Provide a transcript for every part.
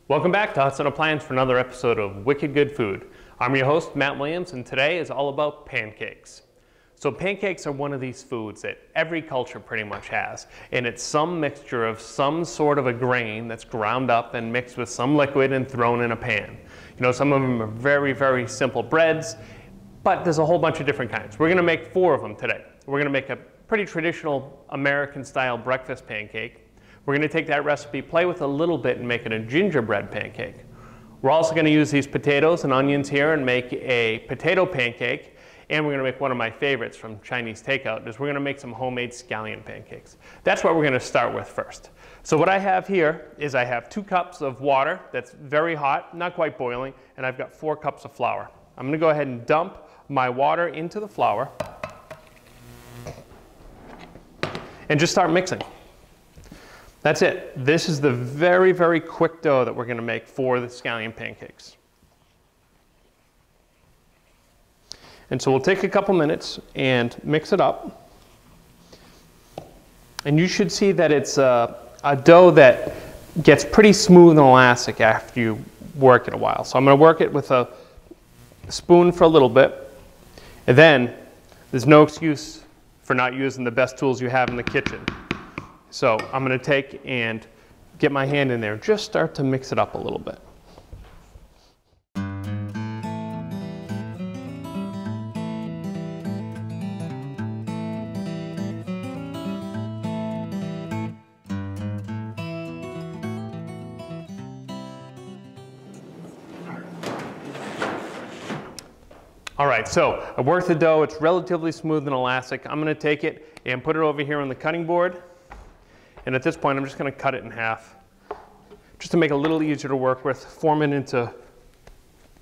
Welcome back to Hudson Appliance for another episode of Wicked Good Food. I'm your host, Matt Williams, and today is all about pancakes. So pancakes are one of these foods that every culture pretty much has, and it's some mixture of some sort of a grain that's ground up and mixed with some liquid and thrown in a pan. You know, some of them are very, very simple breads, but there's a whole bunch of different kinds. We're gonna make 4 of them today. We're gonna make a pretty traditional American-style breakfast pancake. We're going to take that recipe, play with a little bit, and make it a gingerbread pancake. We're also going to use these potatoes and onions here and make a potato pancake. And we're going to make one of my favorites from Chinese takeout, is we're going to make some homemade scallion pancakes. That's what we're going to start with first. So what I have here is I have 2 cups of water that's very hot, not quite boiling, and I've got 4 cups of flour. I'm going to go ahead and dump my water into the flour and just start mixing. That's it. This is the very, very quick dough that we're going to make for the scallion pancakes. And so we'll take a couple minutes and mix it up. And you should see that it's a dough that gets pretty smooth and elastic after you work it a while. So I'm going to work it with a spoon for a little bit. And then there's no excuse for not using the best tools you have in the kitchen. So I'm going to take and get my hand in there, just start to mix it up a little bit. All right, so I worked the dough. It's relatively smooth and elastic. I'm going to take it and put it over here on the cutting board. And at this point, I'm just going to cut it in half, just to make it a little easier to work with, form it into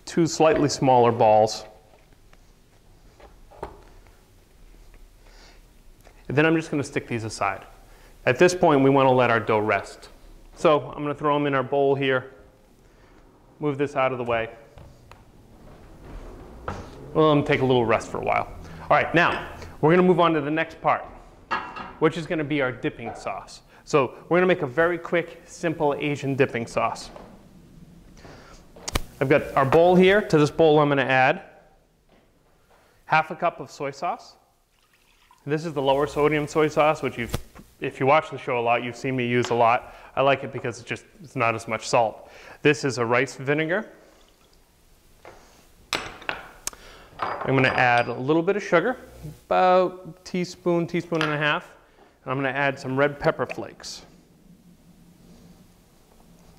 2 slightly smaller balls. And then I'm just going to stick these aside. At this point, we want to let our dough rest. So I'm going to throw them in our bowl here, move this out of the way. We'll let them take a little rest for a while. All right, now we're going to move on to the next part, which is going to be our dipping sauce. So we're going to make a very quick, simple Asian dipping sauce. I've got our bowl here. To this bowl, I'm going to add half a cup of soy sauce. This is the lower sodium soy sauce, which if you watch the show a lot, you've seen me use a lot. I like it because it's not as much salt. This is a rice vinegar. I'm going to add a little bit of sugar, about a teaspoon and a half. I'm going to add some red pepper flakes,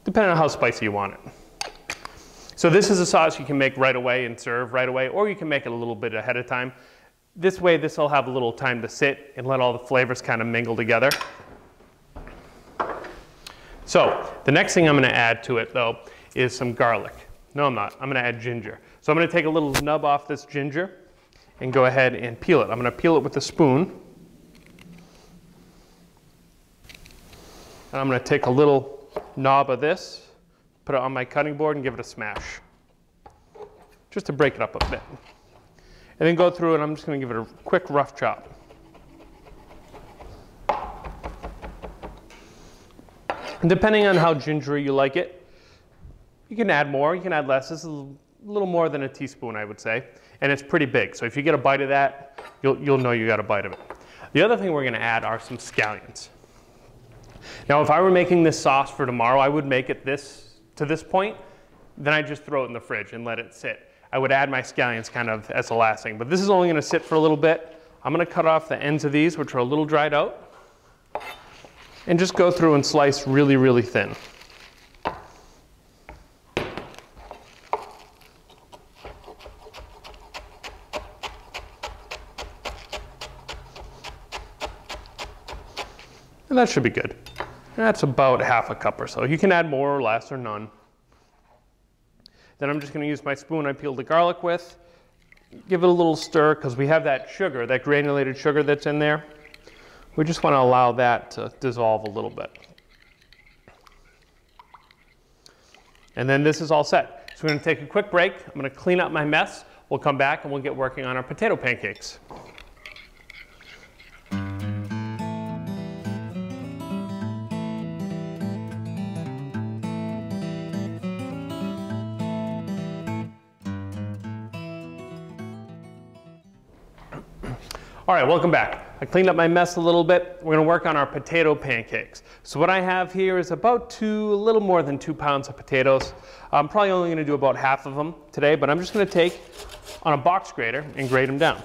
depending on how spicy you want it. So this is a sauce you can make right away and serve right away, or you can make it a little bit ahead of time. This way, this will have a little time to sit and let all the flavors kind of mingle together. So the next thing I'm going to add to it, though, is some garlic. No, I'm not. I'm going to add ginger. So I'm going to take a little nub off this ginger and go ahead and peel it. I'm going to peel it with a spoon. And I'm going to take a little knob of this, put it on my cutting board and give it a smash, just to break it up a bit. And then go through and I'm just going to give it a quick rough chop. And depending on how gingery you like it, you can add more, you can add less. This is a little more than a teaspoon, I would say. And it's pretty big, so if you get a bite of that, you'll know you got a bite of it. The other thing we're going to add are some scallions. Now, if I were making this sauce for tomorrow, I would make it to this point, then I'd just throw it in the fridge and let it sit. I would add my scallions kind of as the last thing, but this is only going to sit for a little bit. I'm going to cut off the ends of these, which are a little dried out, and just go through and slice really, really thin. And that should be good. That's about half a cup or so. You can add more or less or none. Then I'm just going to use my spoon I peeled the garlic with. Give it a little stir because we have that sugar, that granulated sugar that's in there. We just want to allow that to dissolve a little bit. And then this is all set. So we're going to take a quick break. I'm going to clean up my mess. We'll come back and we'll get working on our potato pancakes. All right, welcome back. I cleaned up my mess a little bit. We're gonna work on our potato pancakes. So what I have here is about a little more than 2 pounds of potatoes. I'm probably only gonna do about half of them today, but I'm just gonna take on a box grater and grate them down.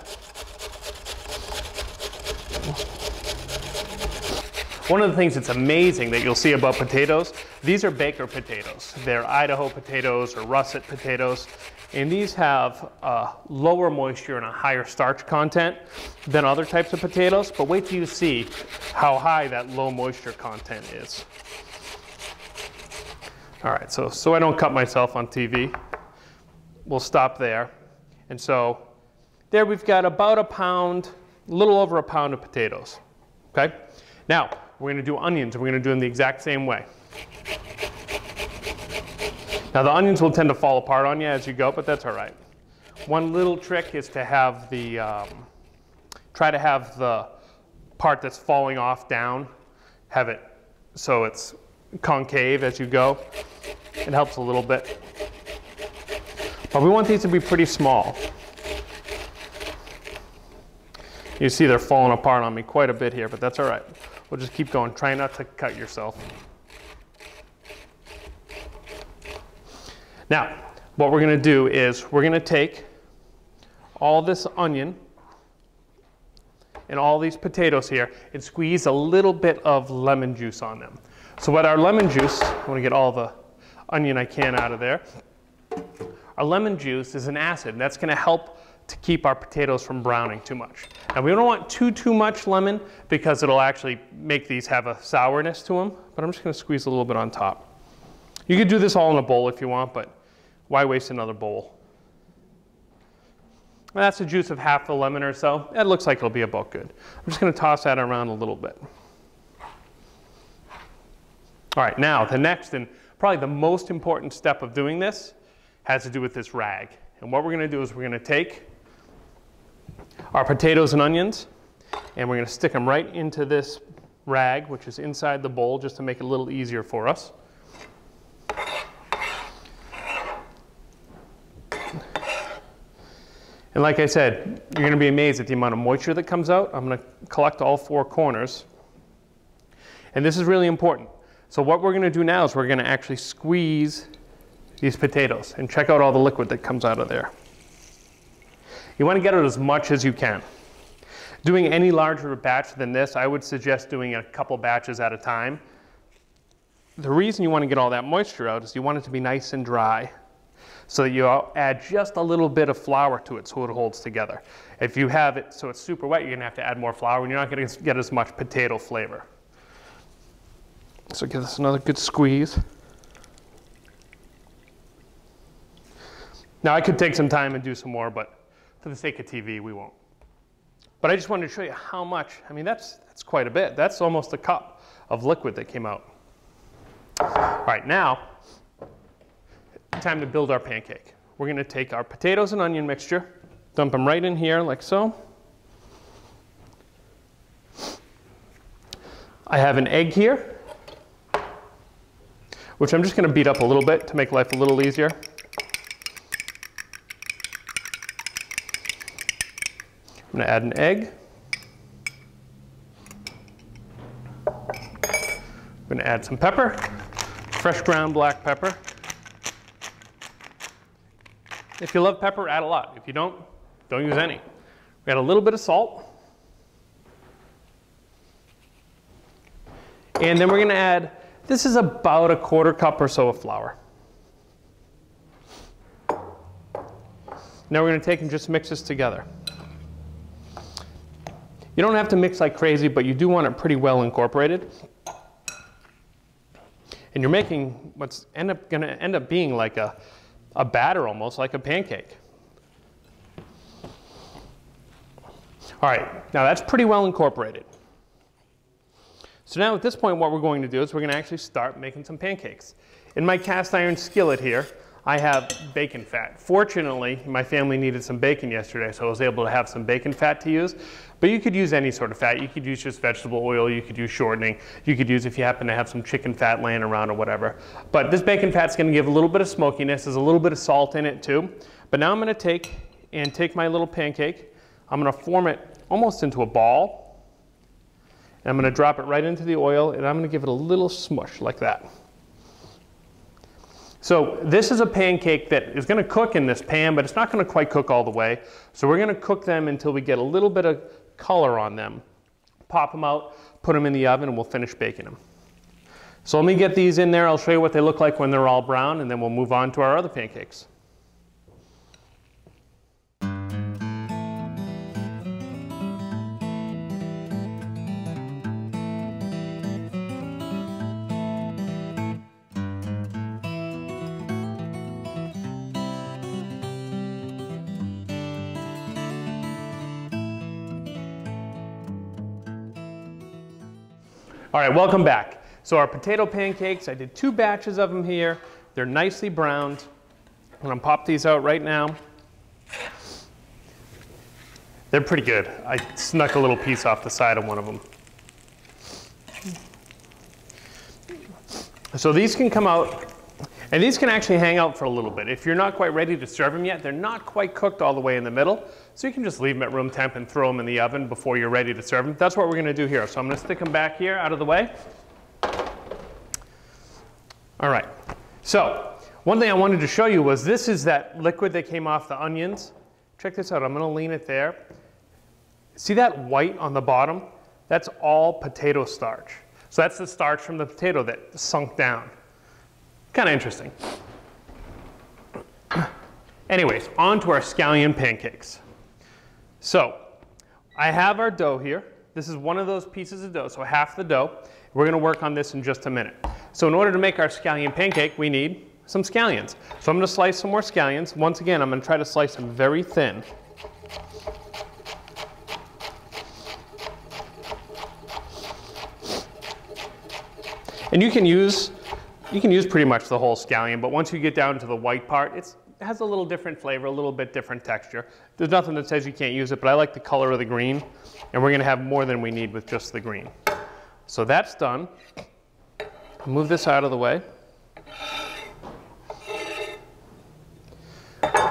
One of the things that's amazing that you'll see about potatoes, these are baker potatoes. They're Idaho potatoes or russet potatoes. And these have lower moisture and a higher starch content than other types of potatoes, but wait till you see how high that low moisture content is. All right, so I don't cut myself on TV, we'll stop there. And so there we've got about a pound, a little over a pound of potatoes, okay? Now, we're gonna do onions, and we're gonna do them the exact same way. Now the onions will tend to fall apart on you as you go, but that's all right. One little trick is to have the, try to have the part that's falling off down, have it so it's concave as you go. It helps a little bit. But we want these to be pretty small. You see they're falling apart on me quite a bit here, but that's all right. We'll just keep going. Try not to cut yourself. Now, what we're going to do is we're going to take all this onion and all these potatoes here and squeeze a little bit of lemon juice on them. So what our lemon juice, I want to get all the onion I can out of there. Our lemon juice is an acid, and that's going to help to keep our potatoes from browning too much. And we don't want too much lemon because it'll actually make these have a sourness to them, but I'm just going to squeeze a little bit on top. You could do this all in a bowl if you want, but why waste another bowl? And that's the juice of half a lemon or so. It looks like it'll be about good. I'm just going to toss that around a little bit. All right, now the next and probably the most important step of doing this has to do with this rag. And what we're going to do is we're going to take our potatoes and onions and we're going to stick them right into this rag, which is inside the bowl, just to make it a little easier for us. And like I said, you're going to be amazed at the amount of moisture that comes out. I'm going to collect all 4 corners. And this is really important. So what we're going to do now is we're going to actually squeeze these potatoes and check out all the liquid that comes out of there. You want to get out as much as you can. Doing any larger batch than this, I would suggest doing a couple batches at a time. The reason you want to get all that moisture out is you want it to be nice and dry, so that you add just a little bit of flour to it so it holds together. If you have it so it's super wet, you're going to have to add more flour and you're not going to get as much potato flavor. So give this another good squeeze. Now I could take some time and do some more, but for the sake of TV, we won't. But I just wanted to show you how much. I mean, that's quite a bit. That's almost a cup of liquid that came out. All right, now, time to build our pancake. We're going to take our potatoes and onion mixture, dump them right in here like so. I have an egg here, which I'm just going to beat up a little bit to make life a little easier. I'm going to add an egg. I'm going to add some pepper, fresh ground black pepper. If you love pepper, add a lot. If you don't use any. We add a little bit of salt. And then we're going to add, this is about a 1/4 cup or so of flour. Now we're going to take and just mix this together. You don't have to mix like crazy, but you do want it pretty well incorporated. And you're making what's going to end up being like a batter, almost like a pancake. All right, now that's pretty well incorporated. So now at this point, what we're going to do is we're going to actually start making some pancakes. In my cast iron skillet here, I have bacon fat. Fortunately, my family needed some bacon yesterday, so I was able to have some bacon fat to use. But you could use any sort of fat. You could use just vegetable oil, you could use shortening, you could use if you happen to have some chicken fat laying around or whatever. But this bacon fat's going to give a little bit of smokiness. There's a little bit of salt in it too. But now I'm going to take my little pancake, I'm going to form it almost into a ball. And I'm going to drop it right into the oil, and I'm going to give it a little smush like that. So this is a pancake that is going to cook in this pan, but it's not going to quite cook all the way. So we're going to cook them until we get a little bit of color on them. Pop them out, put them in the oven, and we'll finish baking them. So let me get these in there. I'll show you what they look like when they're all brown, and then we'll move on to our other pancakes. All right, welcome back. So our potato pancakes, I did 2 batches of them here. They're nicely browned. I'm gonna pop these out right now. They're pretty good. I snuck a little piece off the side of one of them. So these can come out, and these can actually hang out for a little bit. If you're not quite ready to serve them yet, they're not quite cooked all the way in the middle, so you can just leave them at room temp and throw them in the oven before you're ready to serve them. That's what we're gonna do here. So I'm gonna stick them back here out of the way. All right, so one thing I wanted to show you was this is that liquid that came off the onions. Check this out, I'm gonna lean it there. See that white on the bottom? That's all potato starch. So that's the starch from the potato that sunk down. Kind of interesting. Anyways, on to our scallion pancakes. So I have our dough here. This is one of those pieces of dough, so half the dough. We're going to work on this in just a minute. So in order to make our scallion pancake, we need some scallions. So I'm going to slice some more scallions. Once again, I'm going to try to slice them very thin. And you can use pretty much the whole scallion, but once you get down to the white part, it has a little different flavor, a little bit different texture. There's nothing that says you can't use it, but I like the color of the green, and we're going to have more than we need with just the green. So that's done. Move this out of the way.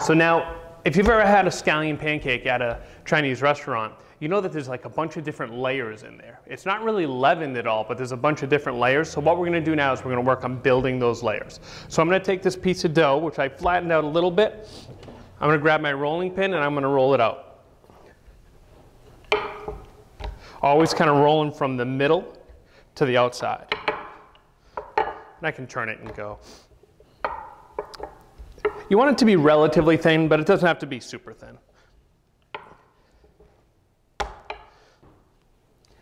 So now, if you've ever had a scallion pancake at a Chinese restaurant, you know that there's like a bunch of different layers in there. It's not really leavened at all, but there's a bunch of different layers. So what we're going to do now is we're going to work on building those layers. So I'm going to take this piece of dough, which I flattened out a little bit. I'm going to grab my rolling pin and I'm going to roll it out. Always kind of rolling from the middle to the outside. And I can turn it and go. You want it to be relatively thin, but it doesn't have to be super thin.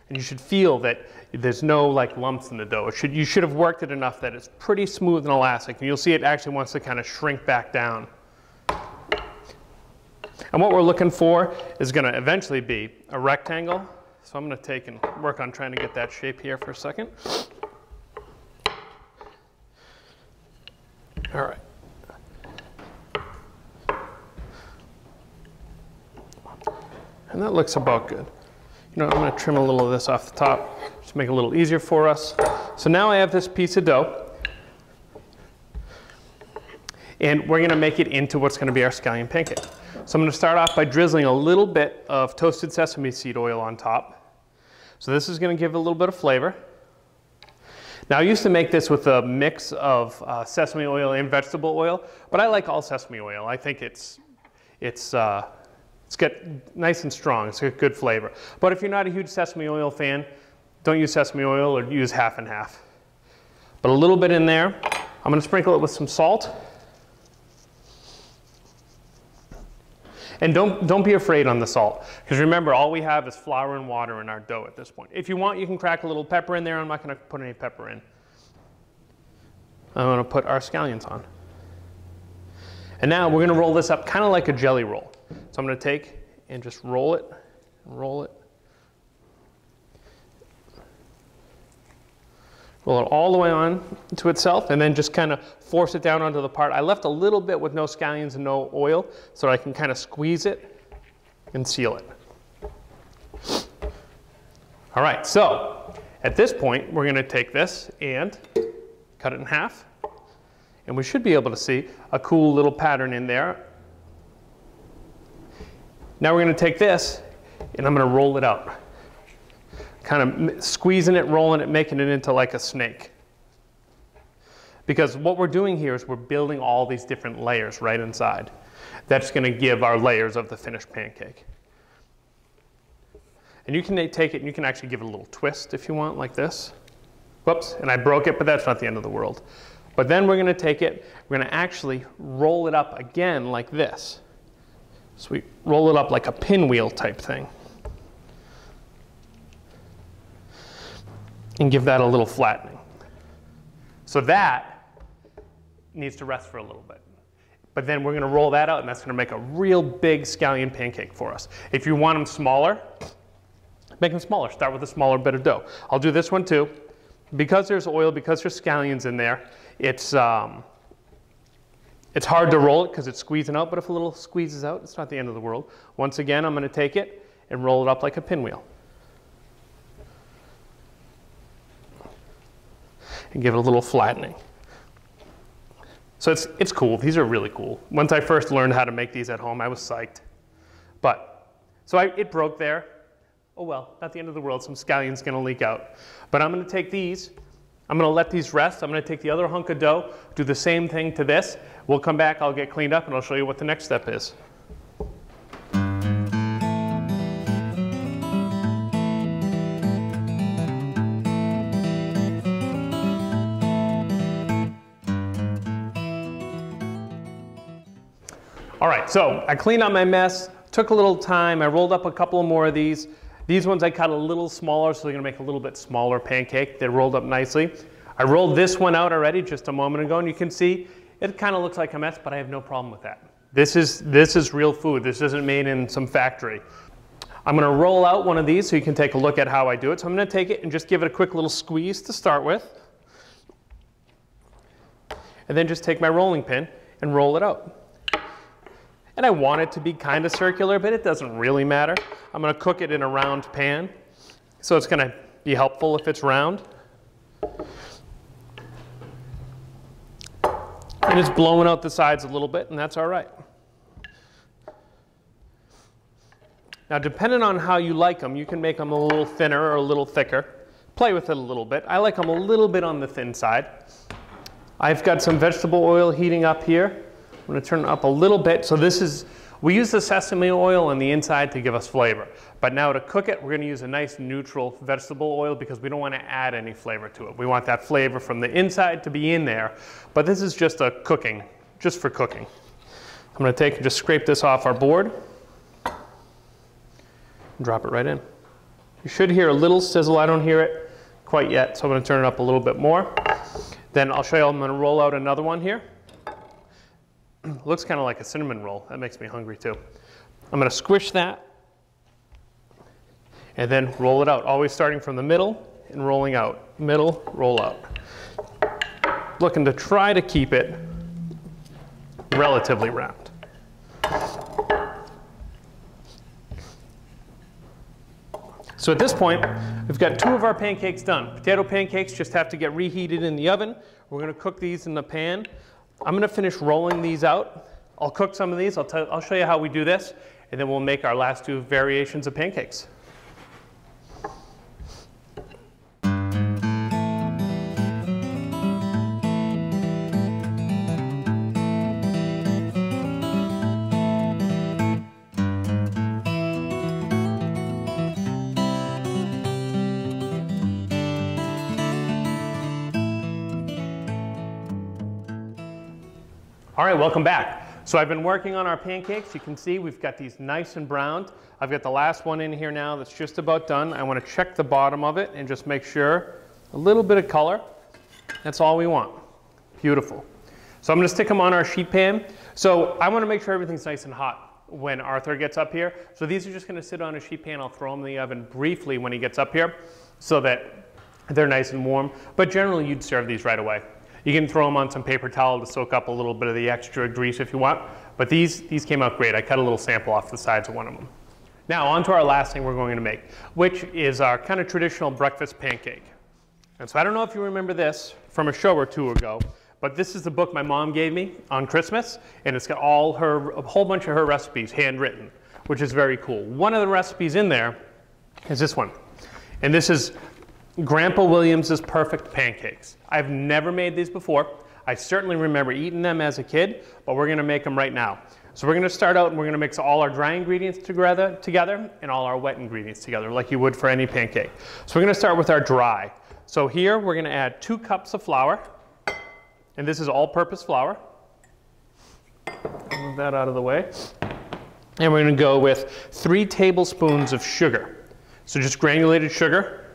And you should feel that there's no like lumps in the dough. You should have worked it enough that it's pretty smooth and elastic. And you'll see it actually wants to kind of shrink back down. And what we're looking for is going to eventually be a rectangle. So I'm going to take and work on trying to get that shape here for a second. All right. And that looks about good. You know, I'm going to trim a little of this off the top just to make it a little easier for us. So now I have this piece of dough, and we're going to make it into what's going to be our scallion pancake. So I'm going to start off by drizzling a little bit of toasted sesame seed oil on top. So this is going to give it a little bit of flavor. Now I used to make this with a mix of sesame oil and vegetable oil, but I like all sesame oil. I think it's got nice and strong, it's got good flavor. But if you're not a huge sesame oil fan, don't use sesame oil or use half and half. But a little bit in there. I'm going to sprinkle it with some salt. And don't be afraid on the salt, because remember, all we have is flour and water in our dough at this point. If you want, you can crack a little pepper in there. I'm not going to put any pepper in. I'm going to put our scallions on. And now we're going to roll this up kind of like a jelly roll. So I'm going to take and just roll it, roll it. Roll it all the way on to itself, and then just kind of force it down onto the part. I left a little bit with no scallions and no oil, so I can kind of squeeze it and seal it. All right, so at this point, we're going to take this and cut it in half. And we should be able to see a cool little pattern in there. Now we're going to take this and I'm going to roll it out. Kind of squeezing it, rolling it, making it into like a snake. Because what we're doing here is we're building all these different layers right inside. That's going to give our layers of the finished pancake. And you can take it and you can actually give it a little twist if you want, like this. Whoops, and I broke it, but that's not the end of the world. But then we're going to take it, we're going to actually roll it up again like this. So we roll it up like a pinwheel type thing. And give that a little flattening. So that needs to rest for a little bit. But then we're going to roll that out, and that's going to make a real big scallion pancake for us. If you want them smaller, make them smaller. Start with a smaller bit of dough. I'll do this one too. Because there's oil, because there's scallions in there, it's hard to roll it because it's squeezing out, but if a little squeezes out, it's not the end of the world. Once again, I'm going to take it and roll it up like a pinwheel. And give it a little flattening. So it's cool. These are really cool. Once I first learned how to make these at home, I was psyched. It broke there. Oh well, not the end of the world. Some scallion's going to leak out. But I'm going to take these. I'm going to let these rest. I'm going to take the other hunk of dough, do the same thing to this. We'll come back, I'll get cleaned up, and I'll show you what the next step is. All right, so I cleaned up my mess, took a little time, I rolled up a couple more of these. These ones I cut a little smaller, so they're gonna make a little bit smaller pancake. They rolled up nicely. I rolled this one out already just a moment ago, and you can see it kind of looks like a mess, but I have no problem with that. This is real food. This isn't made in some factory. I'm gonna roll out one of these so you can take a look at how I do it. So I'm gonna take it and just give it a quick little squeeze to start with. And then just take my rolling pin and roll it out. And I want it to be kind of circular, but it doesn't really matter. I'm going to cook it in a round pan, so it's going to be helpful if it's round. And it's blowing out the sides a little bit, and that's all right. Now, depending on how you like them, you can make them a little thinner or a little thicker. Play with it a little bit. I like them a little bit on the thin side. I've got some vegetable oil heating up here. I'm going to turn it up a little bit. So we use the sesame oil on the inside to give us flavor. But now to cook it, we're going to use a nice neutral vegetable oil because we don't want to add any flavor to it. We want that flavor from the inside to be in there. But this is just for cooking. I'm going to take and just scrape this off our board. And drop it right in. You should hear a little sizzle. I don't hear it quite yet, so I'm going to turn it up a little bit more. Then I'll show you, I'm going to roll out another one here. Looks kind of like a cinnamon roll. That makes me hungry too. I'm going to squish that and then roll it out, always starting from the middle and rolling out. Middle, roll out. Looking to try to keep it relatively round. So at this point, we've got two of our pancakes done. Potato pancakes just have to get reheated in the oven. We're going to cook these in the pan. I'm going to finish rolling these out. I'll cook some of these. I'll show you how we do this, and then we'll make our last two variations of pancakes. All right, welcome back. So I've been working on our pancakes. You can see we've got these nice and browned. I've got the last one in here now that's just about done. I want to check the bottom of it and just make sure a little bit of color. That's all we want. Beautiful. So I'm going to stick them on our sheet pan. So I want to make sure everything's nice and hot when Arthur gets up here. So these are just going to sit on a sheet pan. I'll throw them in the oven briefly when he gets up here so that they're nice and warm. But generally you'd serve these right away. You can throw them on some paper towel to soak up a little bit of the extra grease if you want. But these came out great. I cut a little sample off the sides of one of them. Now on to our last thing we're going to make, which is our kind of traditional breakfast pancake. And so I don't know if you remember this from a show or two ago, but this is the book my mom gave me on Christmas, and it's got a whole bunch of her recipes handwritten. which is very cool. One of the recipes in there is this one. And this is Grandpa Williams's Perfect Pancakes. I've never made these before. I certainly remember eating them as a kid, but we're gonna make them right now. So we're gonna start out and we're gonna mix all our dry ingredients together and all our wet ingredients together, like you would for any pancake. So we're gonna start with our dry. So here we're gonna add 2 cups of flour, and this is all-purpose flour. Move that out of the way. And we're gonna go with 3 tablespoons of sugar. So just granulated sugar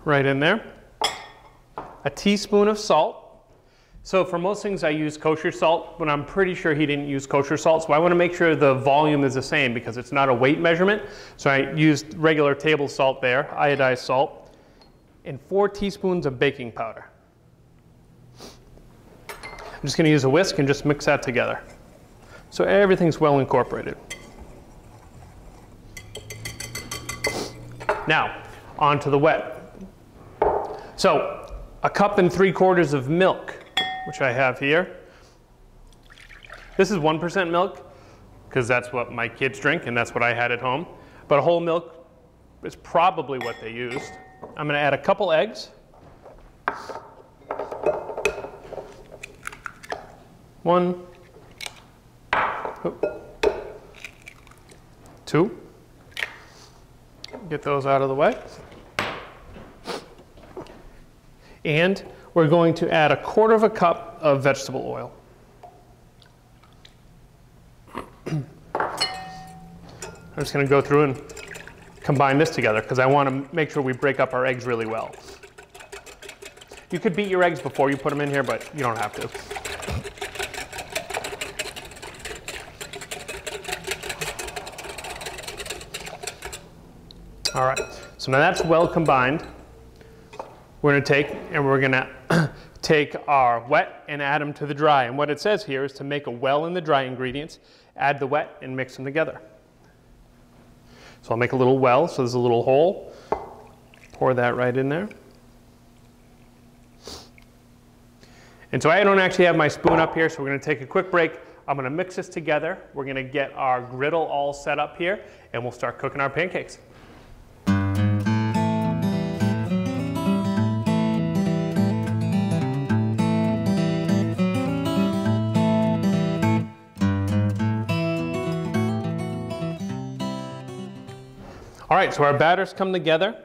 right in there. A teaspoon of salt. So for most things I use kosher salt, but I'm pretty sure he didn't use kosher salt, so I want to make sure the volume is the same because it's not a weight measurement. So I used regular table salt there, iodized salt, and 4 teaspoons of baking powder. I'm just going to use a whisk and just mix that together. So everything's well incorporated. Now, on to the wet. So, 1 3/4 cups of milk, which I have here. This is 1% milk, because that's what my kids drink and that's what I had at home. But whole milk is probably what they used. I'm going to add a couple eggs. 1, 2. Get those out of the way. And we're going to add 1/4 cup of vegetable oil. I'm just going to go through and combine this together because I want to make sure we break up our eggs really well. You could beat your eggs before you put them in here, but you don't have to. All right, so now that's well combined. We're going to take our wet and add them to the dry. And what it says here is to make a well in the dry ingredients, add the wet, and mix them together. So I'll make a little well, so there's a little hole. Pour that right in there. And so I don't actually have my spoon up here, so we're going to take a quick break. I'm going to mix this together. We're going to get our griddle all set up here, and we'll start cooking our pancakes. All right, so our batter's come together.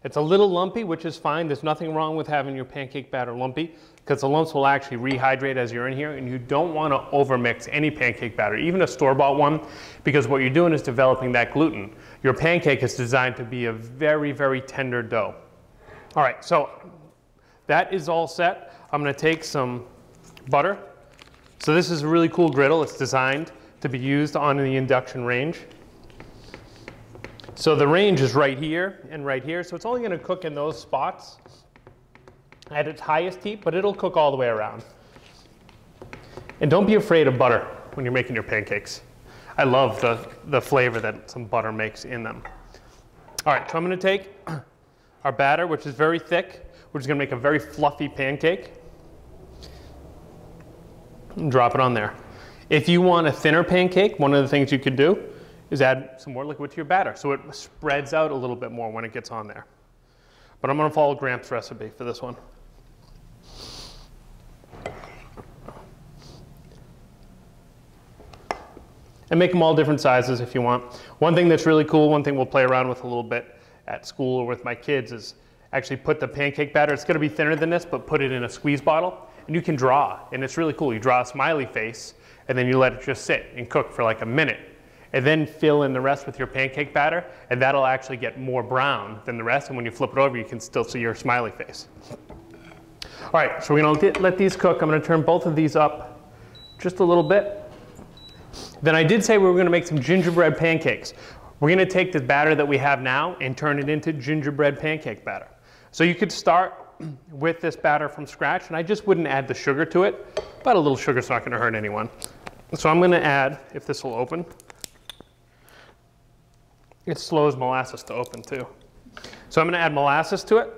It's a little lumpy, which is fine. There's nothing wrong with having your pancake batter lumpy because the lumps will actually rehydrate as you're in here, and you don't want to overmix any pancake batter, even a store-bought one, because what you're doing is developing that gluten. Your pancake is designed to be a very, very tender dough. All right, so that is all set. I'm going to take some butter. So this is a really cool griddle. It's designed to be used on the induction range. So the range is right here and right here, so it's only going to cook in those spots at its highest heat, but it'll cook all the way around. And don't be afraid of butter when you're making your pancakes. I love the flavor that some butter makes in them. All right, so I'm going to take our batter, which is very thick. We're just going to make a very fluffy pancake and drop it on there. If you want a thinner pancake, one of the things you could do is add some more liquid to your batter so it spreads out a little bit more when it gets on there. But I'm going to follow Gramp's recipe for this one. And make them all different sizes if you want. One thing that's really cool, one thing we'll play around with a little bit at school or with my kids is actually put the pancake batter, it's going to be thinner than this, but put it in a squeeze bottle and you can draw. And it's really cool. You draw a smiley face and then you let it just sit and cook for like a minute. And then fill in the rest with your pancake batter, and that'll actually get more brown than the rest, and when you flip it over, you can still see your smiley face. All right, so we're gonna let these cook. I'm gonna turn both of these up just a little bit. Then I did say we were gonna make some gingerbread pancakes. We're gonna take the batter that we have now and turn it into gingerbread pancake batter. So you could start with this batter from scratch, and I just wouldn't add the sugar to it, but a little sugar's not gonna hurt anyone. So I'm gonna add, if this will open, it slows molasses to open too. So I'm going to add molasses to it.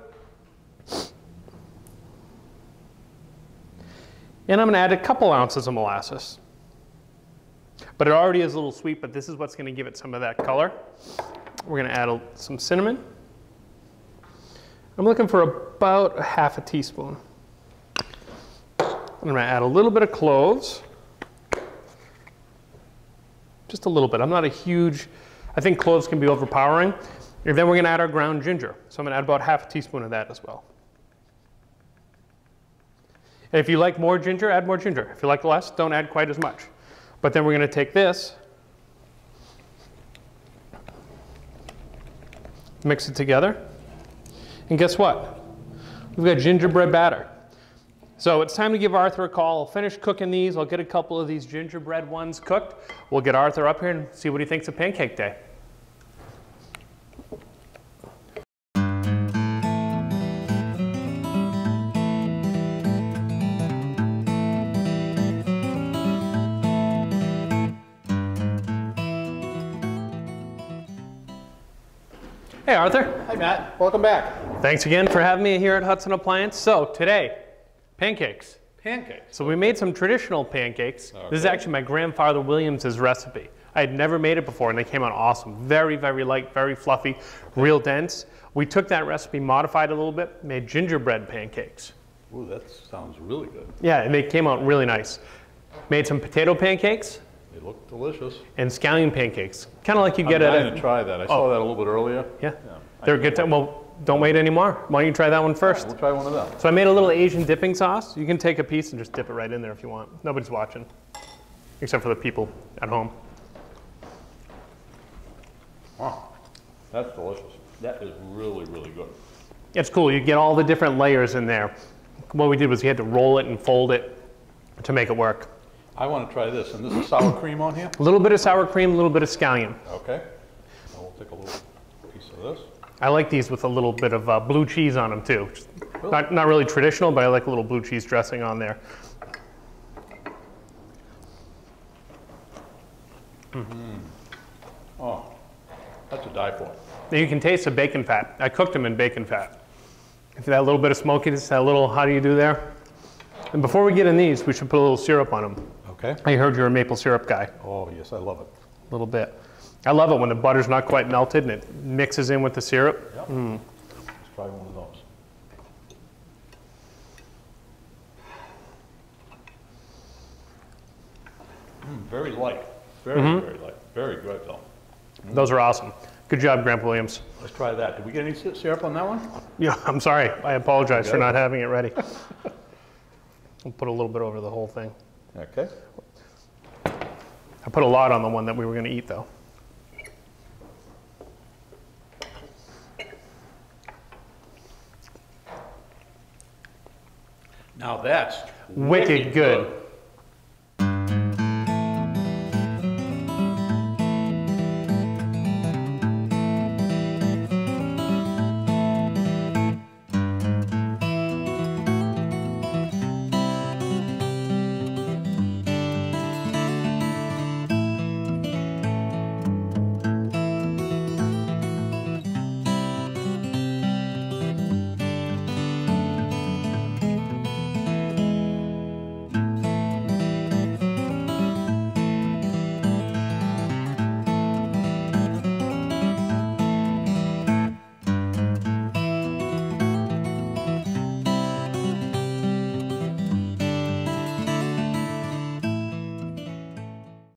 And I'm going to add a couple ounces of molasses. But it already is a little sweet, but this is what's going to give it some of that color. We're going to add some cinnamon. I'm looking for about half a teaspoon. I'm going to add a little bit of cloves. Just a little bit. I'm not a huge, I think cloves can be overpowering. And then we're going to add our ground ginger. So I'm going to add about half a teaspoon of that as well. And if you like more ginger, add more ginger. If you like less, don't add quite as much. But then we're going to take this, mix it together, and guess what? We've got gingerbread batter. So it's time to give Arthur a call. I'll finish cooking these. I'll get a couple of these gingerbread ones cooked. We'll get Arthur up here and see what he thinks of Pancake Day. Hey Arthur. Hi Matt, welcome back. Thanks again for having me here at Hudson Appliance. So today, pancakes. Pancakes. So we made some traditional pancakes. Okay. This is actually my grandfather Williams's recipe. I had never made it before and they came out awesome. Very, very light, very fluffy, real dense. We took that recipe, modified it a little bit, made gingerbread pancakes. Ooh, that sounds really good. Yeah, and they came out really nice. Made some potato pancakes. They look delicious. And scallion pancakes. Kind of like you get I'm at dying to try that. I saw that a little bit earlier. Yeah. They're a good time. Well, don't wait anymore. Why don't you try that one first? We'll try one of them. So I made a little Asian dipping sauce. You can take a piece and just dip it right in there if you want. Nobody's watching, except for the people at home. Wow, that's delicious. That is really, really good. It's cool. You get all the different layers in there. What we did was we had to roll it and fold it to make it work. I want to try this, and this is sour cream on here? A little bit of sour cream, a little bit of scallion. Okay. Now we'll take a little piece of this. I like these with a little bit of blue cheese on them too. Really? Not really traditional, but I like a little blue cheese dressing on there. Oh, that's to die for. Now you can taste the bacon fat. I cooked them in bacon fat. If that little bit of smokiness, that little, how do you do there? And before we get in these, we should put a little syrup on them. Okay. I heard you're a maple syrup guy. Oh, yes, I love it. A little bit. I love it when the butter's not quite melted and it mixes in with the syrup. Yep. Let's try one of those. Very light. Very, very light. Very good, though. Those are awesome. Good job, Grandpa Williams. Let's try that. Did we get any syrup on that one? Yeah, I'm sorry. I apologize for not having it ready. I'll put a little bit over the whole thing. Okay. I put a lot on the one that we were going to eat, though. Now that's Wicked good.